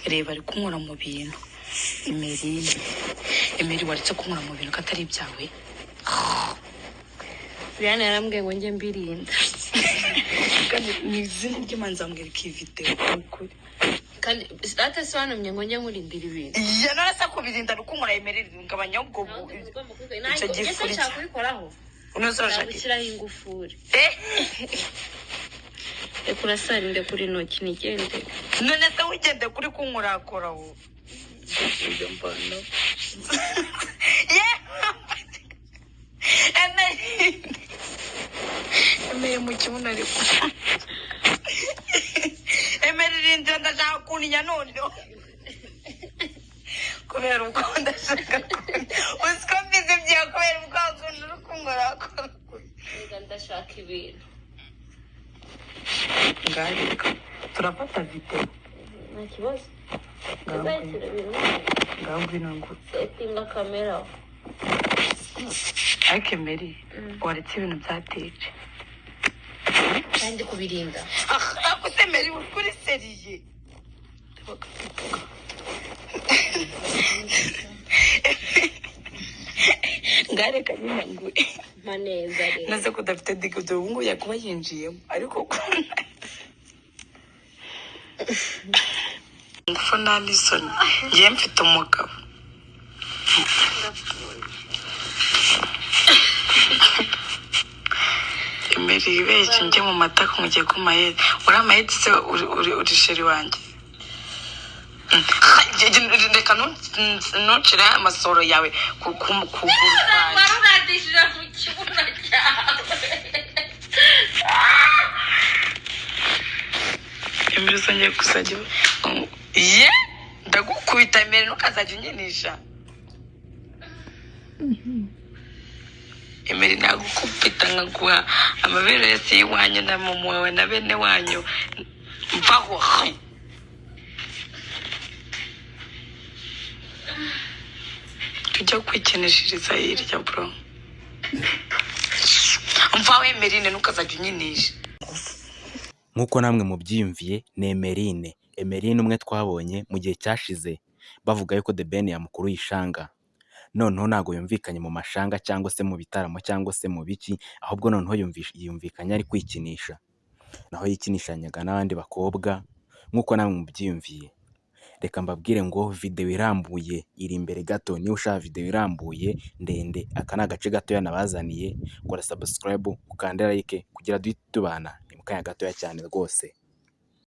reba ari kunkora mu bintu. Emeri waretse kunkora mu bintu katari ibyawe. Brian yarambwiye ngo njye mbirinda. Kandi n'izina ry'Imana nzambwira iki video ukuri. Kandi atasobanumye ngo njye nkurindira ibintu. Ya narasa kubirinda rukunkora Emeri ngabanya ubwo icyo gihe kuri kubikoraho. Unozorashaka gushyiraho ingufuri. Kurasarinde kuri noki nigende. None se wigende kuri kunkurakora wo. Ibyo mbano. Emeri mu kibuno ariko. Emeri rinde ndashaka kuninya none. Kubera uko ndashaka usiko mbize bya kubera uko akunda rukunkurakora. Ndashaka ibintu. Ngarika turafata video. Nta kibazo. Ngambwira ngo settinga kamera. Ariko Emeri waretse ibintu byateje. Kandi kubirinda. Akuse Emeri kuri seriye. Ngareka nyine ngo maneza rero. naze ko dafite digido ngo yakuba yinjiyemo ariko ngufu n'anisoni ngiye mfite umugabo. Emeri ibeshye njye mu matako ngiye ku mayede uramayede se uri sheri wanjye. Reka ntucire amasoro yawe ku kuguru kwanjye. Warunadishije ku kibuno cyawe. Emeri uzongeye gusajya ndagukubita Emeri ntukazajya unyinisha. Emeri nagukubita nkaguha amabere yose y'iwanyu na mama wawe na bene wanyu mvaho. Tujya kwikinishiriza hirya bro. Mvaho Emerine ntukazajya unyinisha. Nk'uko namwe mubyiyumviye ni Emerine umwe twabonye mu gihe cyashize bavuga yuko The Ben yamukuru yishanga. Noneho ntago yumvikanye mu mashanga cyangwa se mu bitaramo cyangwa se mu biki, ahubwo noneho yumvikanye ari kwikinisha. Naho yikinishanyaga n'abandi bakobwa nk'uko namwe mubyiyumviye. Reka mbabwire ngo video irambuye iri imbere gato. Niba ushaka video irambuye ndende, aka ni agace gato yanabazaniye. Kora subscribe ukande like kugira duhite tubana. Ni mu kanya gatoya cyane rwose.